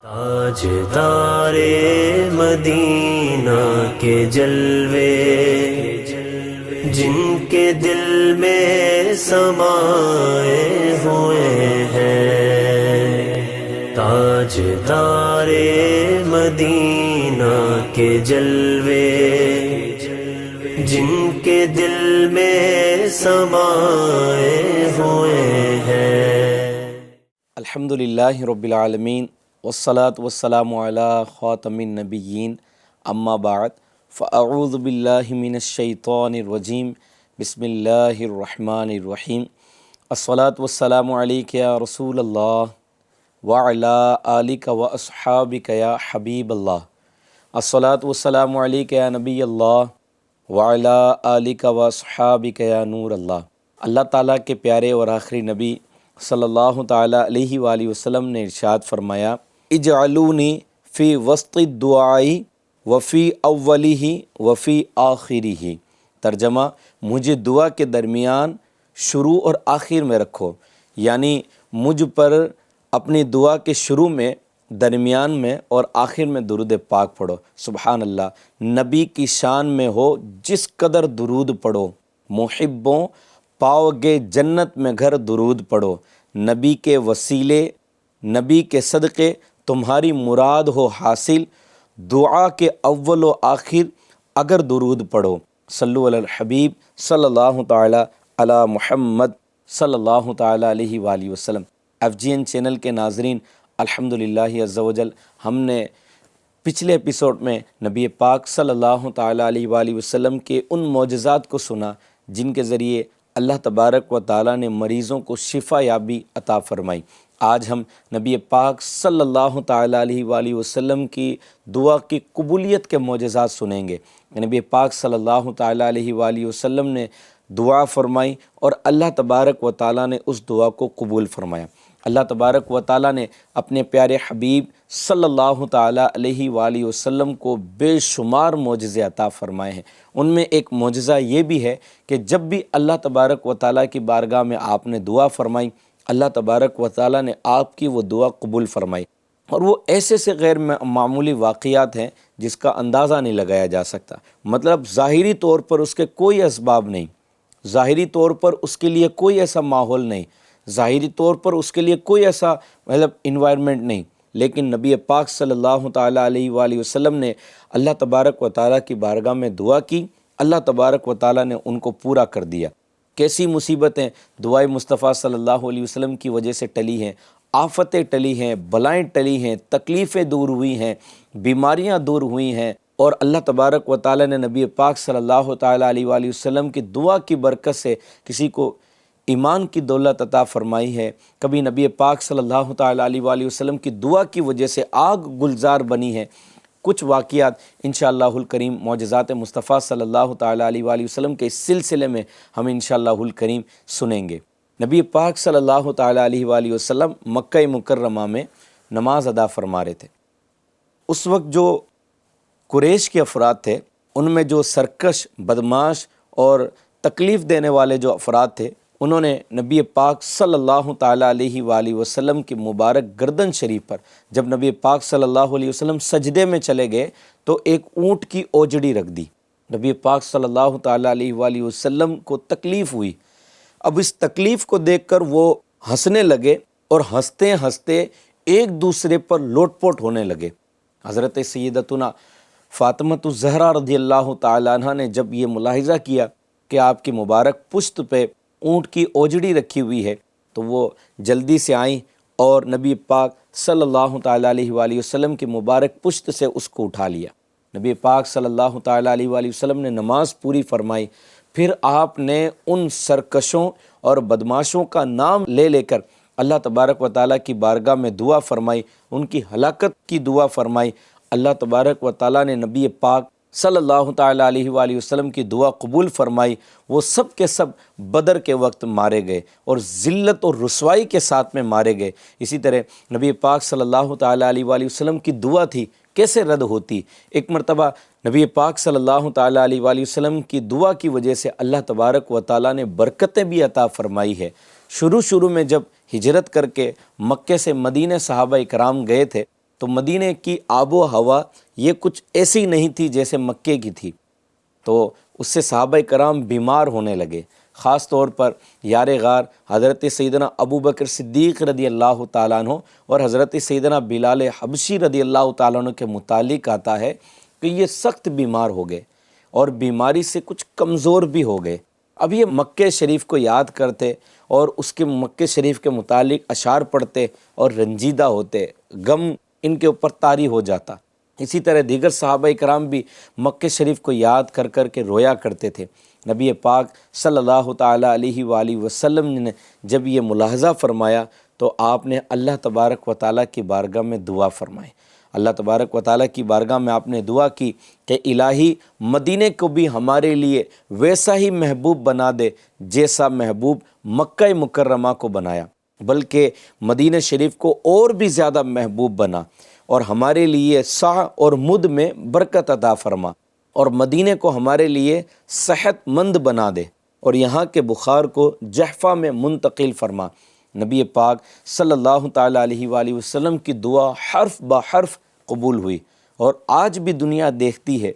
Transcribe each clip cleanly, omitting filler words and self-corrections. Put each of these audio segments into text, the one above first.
تاجدارے مدینہ کے جلوے، جن کے دل میں سمائے ہوئے ہیں، تاجدارے مدینہ کے جلوے، جن کے دل میں سمائے ہوئے ہیں۔ الحمدللہ رب العالمین والصلاة والسلام علی خاتم النبیین، اما بعد فاعوذ باللہ من الشیطان الرجیم، بسم اللہ الرحمن الرحیم۔ الصلاة والسلام علیک یا رسول اللہ وعلی آلک و اصحابک یا حبیب اللہ۔ الصلاة والسلام علیک یا نبی اللہ وعلی آلک و اصحابک یا نور اللہ۔ اللہ تعالیٰ کے پیارے اور آخری نبی صلی اللہ تعالیٰ علیہ وآلہ وسلم نے ارشاد فرمایا، اجعلونی فی وسط الدعائی وفی اولہ وفی آخرہ۔ ترجمہ، مجھے دعا کے درمیان، شروع اور آخر میں رکھو، یعنی مجھ پر اپنی دعا کے شروع میں، درمیان میں اور آخر میں درود پاک پڑھو۔ سبحان اللہ، نبی کی شان میں ہو جس قدر درود پڑھو، محبوں پاؤ گے جنت میں گھر درود پڑھو، نبی کے وسیلے، نبی کے صدقے تمہاری مراد ہو حاصل، دعا کے اول و آخر اگر درود پڑھو۔ صلو علی الحبیب صلی اللہ تعالی علی محمد صلی اللہ تعالی علیہ وآلہ وسلم۔ FGN چینل کے ناظرین، الحمدللہ عز و جل، ہم نے پچھلے ایپیسوڈ میں نبی پاک صلی اللہ تعالی علیہ وآلہ وسلم کے ان معجزات کو سنا جن کے ذریعے اللہ تبارک و تعالیٰ نے مریضوں کو شفا یابی عطا فرمائی۔ آج ہم نبی پاک صلی اللہ تعالیٰ علیہ وآلہ وسلم کی دعا کی قبولیت کے معجزات سنیں گے۔ نبی پاک صلی اللہ تعالیٰ علیہ وآلہ وسلم نے دعا فرمائی اور اللہ تبارک و تعالیٰ نے اس دعا کو قبول فرمایا۔ اللہ تبارک و تعالیٰ نے اپنے پیارے حبیب صلی اللہ تعالیٰ علیہ وآلہ وسلم کو بے شمار معجزے عطا فرمائے ہیں۔ ان میں ایک معجزہ یہ بھی ہے کہ جب بھی اللہ تبارک و تعالیٰ کی بارگاہ میں آپ نے دعا فرمائی، اللہ تبارک و تعالیٰ نے آپ کی وہ دعا قبول فرمائی، اور وہ ایسے سے غیر معمولی واقعات ہیں جس کا اندازہ نہیں لگایا جا سکتا۔ مطلب ظاہری طور پر اس کے کوئی اسباب نہیں، ظاہری طور پر اس کے لیے کوئی ایسا ماحول نہیں، ظاہری طور پر اس کے لیے کوئی ایسا انوائرمنٹ نہیں، لیکن نبی پاک صلی اللہ تعالیٰ علیہ وآلہ وسلم نے اللہ تبارک و تعالیٰ کی بارگاہ میں دعا کی، اللہ تبارک و تعالیٰ نے ان کو پورا کر دیا۔ کیسی مصیبتیں دعائے مصطفیٰ صلی اللہ علیہ وسلم کی وجہ سے ٹلی ہیں، آفتیں ٹلی ہیں، بلائیں ٹلی ہیں، تکلیفیں دور ہوئی ہیں، بیماریاں دور ہوئی ہیں، اور اللہ تبارک و تعالیٰ نے نبی پاک صلی اللہ تعالیٰ علیہ وآلہ وسلم کی دعا کی برکت سے کسی کو ایمان کی دولت عطا فرمائی ہے، کبھی نبی پاک صلی اللہ تعالیٰ علیہ وآلہ وسلم کی دعا کی وجہ سے آگ گلزار بنی ہے۔ کچھ واقعات انشاءاللہ الکریم معجزات مصطفیٰ صلی اللہ تعالیٰ علیہ وآلہ وسلم کے اس سلسلے میں ہم انشاءاللہ الکریم سنیں گے۔ نبی پاک صلی اللہ تعالیٰ علیہ وآلہ وسلم مکہ مکرمہ میں نماز ادا فرما رہے تھے۔ اس وقت جو قریش کے افراد تھے، ان میں جو سرکش، بدمعاش اور تکلیف دینے والے جو افراد تھے، انہوں نے نبی پاک صلی اللہ تعالیٰ علیہ وآلہ وسلم کی مبارک گردن شریف پر جب نبی پاک صلی اللہ علیہ وسلم سجدے میں چلے گئے تو ایک اونٹ کی اوجڑی رکھ دی۔ نبی پاک صلی اللہ تعالیٰ علیہ وآلہ وسلم کو تکلیف ہوئی۔ اب اس تکلیف کو دیکھ کر وہ ہنسنے لگے اور ہنستے ہنستے ایک دوسرے پر لوٹ پوٹ ہونے لگے۔ حضرت سیدتنا فاطمۃ الزہرا رضی اللہ تعالیٰ عنہ نے جب یہ ملاحظہ کیا کہ آپ کی مبارک پشت پہ اونٹ کی اوجڑی رکھی ہوئی ہے تو وہ جلدی سے آئیں اور نبی پاک صلی اللہ تعالیٰ علیہ وآلہ وسلم کی مبارک پشت سے اس کو اٹھا لیا۔ نبی پاک صلی اللہ تعالیٰ علیہ وآلہ وسلم نے نماز پوری فرمائی، پھر آپ نے ان سرکشوں اور بدماشوں کا نام لے لے کر اللہ تبارک و تعالیٰ کی بارگاہ میں دعا فرمائی، ان کی ہلاکت کی دعا فرمائی۔ اللہ تبارک و تعالیٰ نے نبی پاک صلی اللہ تعالیٰ علیہ وآلہ وسلم کی دعا قبول فرمائی۔ وہ سب کے سب بدر کے وقت مارے گئے اور ذلت اور رسوائی کے ساتھ میں مارے گئے۔ اسی طرح نبی پاک صلی اللہ تعالیٰ علیہ وآلہ وسلم کی دعا تھی، کیسے رد ہوتی؟ ایک مرتبہ نبی پاک صلی اللہ تعالیٰ علیہ وآلہ وسلم کی دعا کی وجہ سے اللہ تبارک و تعالیٰ نے برکتیں بھی عطا فرمائی ہے۔ شروع میں جب ہجرت کر کے مکے سے مدینہ صحابہ اکرام گئے تھے تو مدینے کی آب و ہوا یہ کچھ ایسی نہیں تھی جیسے مکے کی تھی، تو اس سے صحابہ کرام بیمار ہونے لگے۔ خاص طور پر یار غار حضرت سیدنا ابو بکر صدیق رضی اللہ تعالیٰ عنہ اور حضرت سیدنا بلال حبشی رضی اللہ تعالیٰ عنہ کے متعلق آتا ہے کہ یہ سخت بیمار ہو گئے اور بیماری سے کچھ کمزور بھی ہو گئے۔ اب یہ مکہ شریف کو یاد کرتے اور اس کے مکہ شریف کے متعلق اشعار پڑھتے اور رنجیدہ ہوتے، غم ان کے اوپر طاری ہو جاتا۔ اسی طرح دیگر صحابہ کرام بھی مکہ شریف کو یاد کر کر کے رویا کرتے تھے۔ نبی پاک صلی اللہ تعالیٰ علیہ وآلہ وسلم نے جب یہ ملاحظہ فرمایا تو آپ نے اللہ تبارک و تعالیٰ کی بارگاہ میں دعا فرمائی۔ اللہ تبارک و تعالیٰ کی بارگاہ میں آپ نے دعا کی کہ الہی مدینے کو بھی ہمارے لیے ویسا ہی محبوب بنا دے جیسا محبوب مکہ مکرمہ کو بنایا، بلکہ مدینہ شریف کو اور بھی زیادہ محبوب بنا اور ہمارے لیے سع اور مد میں برکت عطا فرما اور مدینے کو ہمارے لیے صحت مند بنا دے اور یہاں کے بخار کو جحفہ میں منتقل فرما۔ نبی پاک صلی اللہ تعالیٰ علیہ وآلہ وسلم کی دعا حرف بہ حرف قبول ہوئی، اور آج بھی دنیا دیکھتی ہے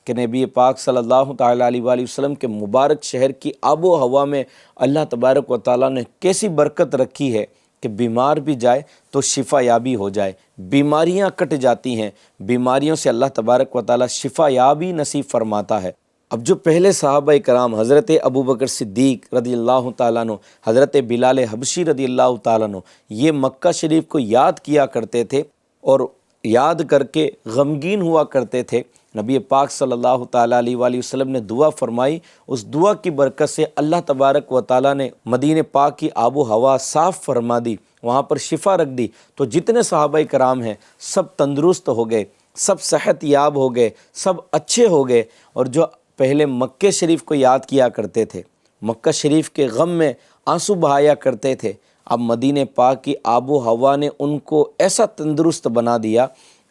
کہ نبی پاک صلی اللہ تعالیٰ علیہ وآلہ وسلم کے مبارک شہر کی آب و ہوا میں اللہ تبارک و تعالیٰ نے کیسی برکت رکھی ہے کہ بیمار بھی جائے تو شفا یابی ہو جائے، بیماریاں کٹ جاتی ہیں، بیماریوں سے اللہ تبارک و تعالیٰ شفا یابی نصیب فرماتا ہے۔ اب جو پہلے صحابہ کرام حضرت ابو بکر صدیق رضی اللہ تعالیٰ عنہ، حضرت بلال حبشی رضی اللہ تعالیٰ عنہ یہ مکہ شریف کو یاد کیا کرتے تھے اور یاد کر کے غمگین ہوا کرتے تھے، نبی پاک صلی اللہ تعالیٰ علیہ وآلہ وسلم نے دعا فرمائی، اس دعا کی برکت سے اللہ تبارک و تعالیٰ نے مدینہ پاک کی آب و ہوا صاف فرما دی، وہاں پر شفا رکھ دی، تو جتنے صحابہ کرام ہیں سب تندرست ہو گئے، سب صحت یاب ہو گئے، سب اچھے ہو گئے۔ اور جو پہلے مکہ شریف کو یاد کیا کرتے تھے، مکہ شریف کے غم میں آنسو بہایا کرتے تھے، اب مدینہ پاک کی آب و ہوا نے ان کو ایسا تندرست بنا دیا،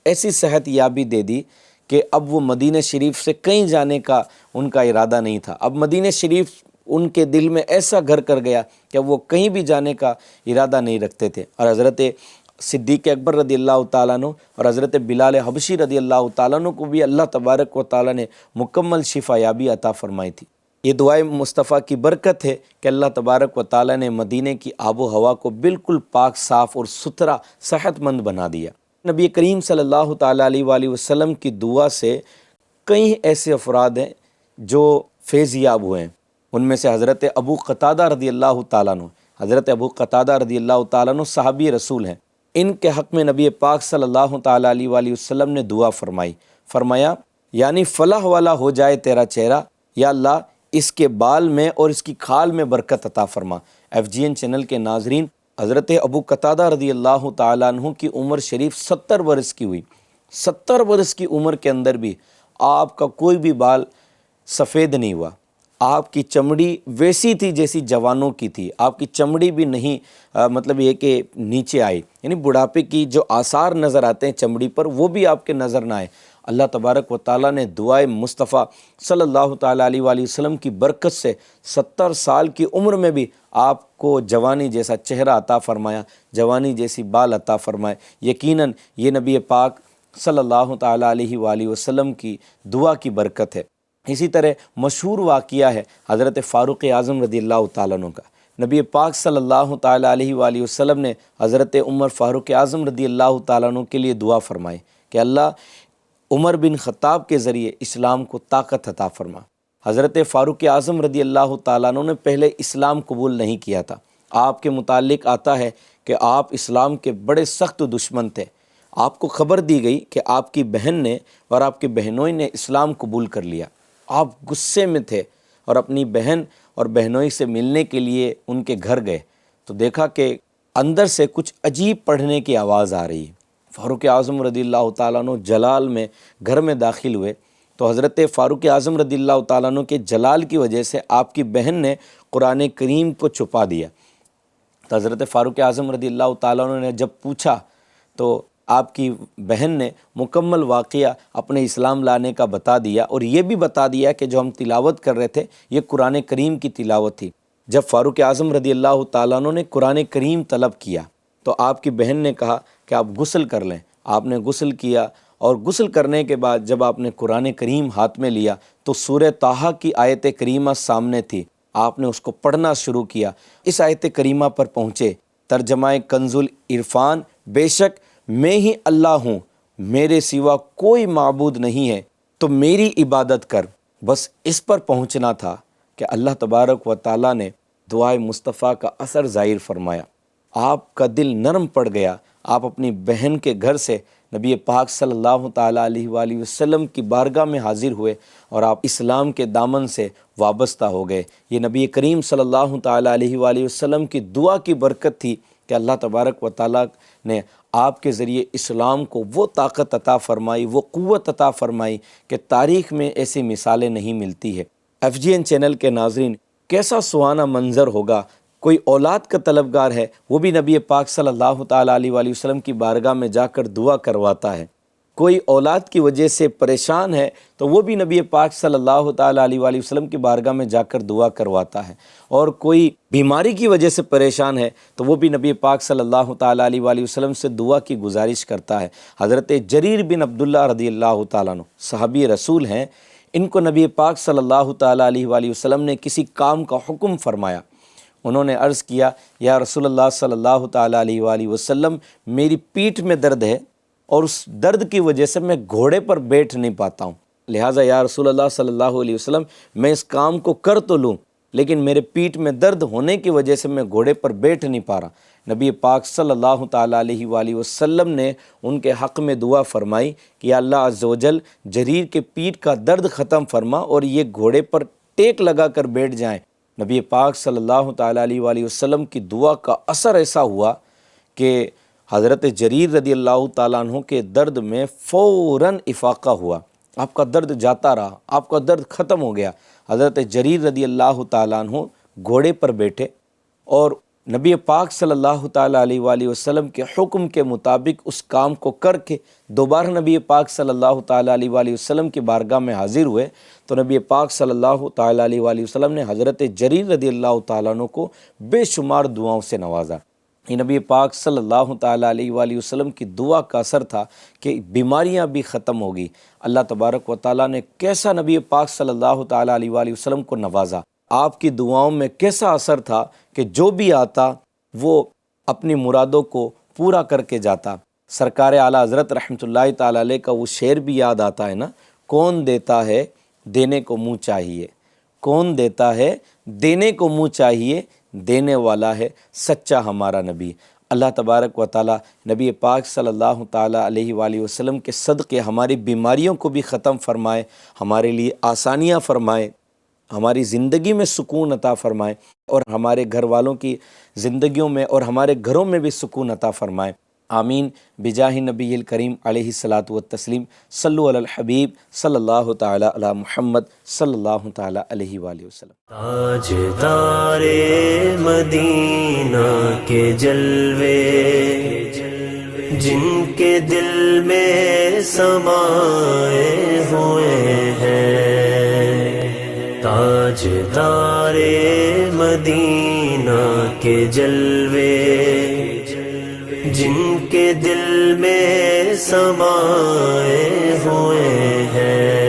ایسی صحت یابی دے دی کہ اب وہ مدینہ شریف سے کہیں جانے کا ان کا ارادہ نہیں تھا۔ اب مدینہ شریف ان کے دل میں ایسا گھر کر گیا کہ وہ کہیں بھی جانے کا ارادہ نہیں رکھتے تھے۔ اور حضرت صدیق اکبر رضی اللہ تعالیٰ عنہ اور حضرت بلال حبشی رضی اللہ تعالیٰ عنہ کو بھی اللہ تبارک و تعالیٰ نے مکمل شفا یابی عطا فرمائی تھی۔ یہ دعائے مصطفیٰ کی برکت ہے کہ اللہ تبارک و تعالیٰ نے مدینے کی آب و ہوا کو بالکل پاک صاف اور ستھرا صحت مند بنا دیا۔ نبی کریم صلی اللہ تعالیٰ علیہ وآلہ وسلم کی دعا سے کئی ایسے افراد ہیں جو فیض یاب ہوئے ہیں، ان میں سے حضرت ابو قتادہ رضی اللہ تعالیٰ عنہ، حضرت ابو قتادہ رضی اللہ تعالیٰ عنہ صحابی رسول ہیں، ان کے حق میں نبی پاک صلی اللہ تعالیٰ علیہ وآلہ وسلم نے دعا فرمائی، فرمایا یعنی فلاح والا ہو جائے تیرا چہرہ، یا اللہ اس کے بال میں اور اس کی کھال میں برکت عطا فرما۔ FGN چینل کے ناظرین، حضرت ابو قتادہ رضی اللہ تعالیٰ عنہ کی عمر شریف 70 برس کی ہوئی، 70 برس کی عمر کے اندر بھی آپ کا کوئی بھی بال سفید نہیں ہوا، آپ کی چمڑی ویسی تھی جیسی جوانوں کی تھی، آپ کی چمڑی بھی نہیں مطلب یہ کہ نیچے آئی، یعنی بڑھاپے کی جو آثار نظر آتے ہیں چمڑی پر وہ بھی آپ کے نظر نہ آئے۔ اللہ تبارک و تعالیٰ نے دعائے مصطفیٰ صلی اللہ تعالیٰ علیہ وآلہ وسلم کی برکت سے 70 سال کی عمر میں بھی آپ کو جوانی جیسا چہرہ عطا فرمایا، جوانی جیسی بال عطا فرمائے۔ یقیناً یہ نبی پاک صلی اللہ تعالیٰ علیہ وآلہ وسلم کی دعا کی برکت ہے۔ اسی طرح مشہور واقعہ ہے حضرت فاروق اعظم رضی اللہ تعالیٰ عنہ کا۔ نبی پاک صلی اللہ تعالیٰ علیہ وآلہ وسلم نے حضرت عمر فاروق اعظم رضی اللہ تعالیٰ عنہ کے لیے دعا فرمائی کہ اللہ عمر بن خطاب کے ذریعے اسلام کو طاقت عطا فرما۔ حضرت فاروق اعظم رضی اللہ تعالیٰ عنہ نے پہلے اسلام قبول نہیں کیا تھا، آپ کے متعلق آتا ہے کہ آپ اسلام کے بڑے سخت دشمن تھے، آپ کو خبر دی گئی کہ آپ کی بہن نے اور آپ کی بہنوئی نے اسلام قبول کر لیا، آپ غصے میں تھے اور اپنی بہن اور بہنوئی سے ملنے کے لیے ان کے گھر گئے تو دیکھا کہ اندر سے کچھ عجیب پڑھنے کی آواز آ رہی ہے۔ فاروق اعظم رضی اللہ تعالیٰ عنہ جلال میں گھر میں داخل ہوئے تو حضرت فاروق اعظم رضی اللہ تعالیٰ عنہ کے جلال کی وجہ سے آپ کی بہن نے قرآن کریم کو چھپا دیا، تو حضرت فاروق اعظم رضی اللہ تعالیٰ عنہ نے جب پوچھا تو آپ کی بہن نے مکمل واقعہ اپنے اسلام لانے کا بتا دیا، اور یہ بھی بتا دیا کہ جو ہم تلاوت کر رہے تھے یہ قرآن کریم کی تلاوت تھی۔ جب فاروق اعظم رضی اللہ تعالیٰ عنہ نے قرآن کریم طلب کیا تو آپ کی بہن نے کہا کہ آپ غسل کر لیں، آپ نے غسل کیا اور غسل کرنے کے بعد جب آپ نے قرآن کریم ہاتھ میں لیا تو سورہ طٰہٰ کی آیت کریمہ سامنے تھی، آپ نے اس کو پڑھنا شروع کیا۔ اس آیت کریمہ پر پہنچے، ترجمہ کنز العرفان، بے شک میں ہی اللہ ہوں، میرے سوا کوئی معبود نہیں ہے، تو میری عبادت کر۔ بس اس پر پہنچنا تھا کہ اللہ تبارک و تعالیٰ نے دعائے مصطفیٰ کا اثر ظاہر فرمایا، آپ کا دل نرم پڑ گیا، آپ اپنی بہن کے گھر سے نبی پاک صلی اللہ تعالیٰ علیہ وآلہ وسلم کی بارگاہ میں حاضر ہوئے اور آپ اسلام کے دامن سے وابستہ ہو گئے۔ یہ نبی کریم صلی اللہ تعالیٰ علیہ وآلہ وسلم کی دعا کی برکت تھی کہ اللہ تبارک و تعالیٰ نے آپ کے ذریعے اسلام کو وہ طاقت عطا فرمائی، وہ قوت عطا فرمائی کہ تاریخ میں ایسی مثالیں نہیں ملتی ہے۔ FGN چینل کے ناظرین، کیسا سہانا منظر ہوگا، کوئی اولاد کا طلبگار ہے، وہ بھی نبی پاک صلی اللہ تعالیٰ علیہ وآلہ وسلم کی بارگاہ میں جا کر دعا کرواتا ہے۔ کوئی اولاد کی وجہ سے پریشان ہے تو وہ بھی نبی پاک صلی اللہ تعالیٰ علیہ وآلہ وسلم کی بارگاہ میں جا کر دعا کرواتا ہے، اور کوئی بیماری کی وجہ سے پریشان ہے تو وہ بھی نبی پاک صلی اللہ تعالیٰ علیہ وآلہ وسلم سے دعا کی گزارش کرتا ہے۔ حضرت جریر بن عبداللہ رضی اللہ تعالیٰ عنہ صحابی رسول ہیں، ان کو نبی پاک صلی اللہ تعالیٰ علیہ وآلہ وسلم نے کسی کام کا حکم فرمایا۔ انہوں نے عرض کیا، یا رسول اللہ صلی اللہ تعالیٰ علیہ وآلہ وسلم، میری پیٹھ میں درد ہے اور اس درد کی وجہ سے میں گھوڑے پر بیٹھ نہیں پاتا ہوں، لہٰذا یا رسول اللہ صلی اللہ علیہ وسلم میں اس کام کو کر تو لوں لیکن میرے پیٹھ میں درد ہونے کی وجہ سے میں گھوڑے پر بیٹھ نہیں پا رہا۔ نبی پاک صلی اللہ تعالیٰ علیہ وآلہ وسلم نے ان کے حق میں دعا فرمائی کہ یا اللہ عز و جل جریر کے پیٹھ کا درد ختم فرما اور یہ گھوڑے پر ٹیک لگا کر بیٹھ جائیں۔ نبی پاک صلی اللہ تعالیٰ علیہ وآلہ وسلم کی دعا کا اثر ایسا ہوا کہ حضرت جریر رضی اللہ تعالیٰ عنہ کے درد میں فوراً افاقہ ہوا، آپ کا درد جاتا رہا، آپ کا درد ختم ہو گیا۔ حضرت جریر رضی اللہ تعالیٰ عنہ گھوڑے پر بیٹھے اور نبی پاک صلی اللہ تعالیٰ علیہ وآلہ وسلم کے حکم کے مطابق اس کام کو کر کے دوبارہ نبی پاک صلی اللہ تعالیٰ علیہ وآلہ وسلم کی بارگاہ میں حاضر ہوئے تو نبی پاک صلی اللہ تعالیٰ علیہ وآلہ وسلم نے حضرت جریر رضی اللہ تعالیٰ عنہ کو بے شمار دعاؤں سے نوازا۔ یہ نبی پاک صلی اللہ تعالیٰ علیہ وآلہ وسلم کی دعا کا اثر تھا کہ بیماریاں بھی ختم ہو گئی۔ اللہ تبارک و تعالیٰ نے کیسا نبی پاک صلی اللہ تعالیٰ علیہ وآلہ وسلم کو نوازا، آپ کی دعاؤں میں کیسا اثر تھا کہ جو بھی آتا وہ اپنی مرادوں کو پورا کر کے جاتا۔ سرکار اعلیٰ حضرت رحمۃ اللہ تعالیٰ علیہ کا وہ شعر بھی یاد آتا ہے نا، کون دیتا ہے دینے کو منہ چاہیے، کون دیتا ہے دینے کو منہ چاہیے، دینے والا ہے سچا ہمارا نبی۔ اللہ تبارک و تعالیٰ نبی پاک صلی اللہ تعالیٰ علیہ وآلہ وسلم کے صدقے ہماری بیماریوں کو بھی ختم فرمائے، ہمارے لیے آسانیاں فرمائے، ہماری زندگی میں سکون عطا فرمائے اور ہمارے گھر والوں کی زندگیوں میں اور ہمارے گھروں میں بھی سکون عطا فرمائے۔ آمین بجاہ نبی الکریم علیہ الصلاۃ والتسلیم۔ صلو علی الحبیب صلی اللہ تعالیٰ علی محمد صلی اللہ تعالیٰ علیہ وآلہ وسلم۔ تاجدار مدینہ کے جلوے جن کے دل میں سمائے ہوئے ہیں، تاجدار مدینہ کے جلوے جن کے دل میں سمائے ہوئے ہیں۔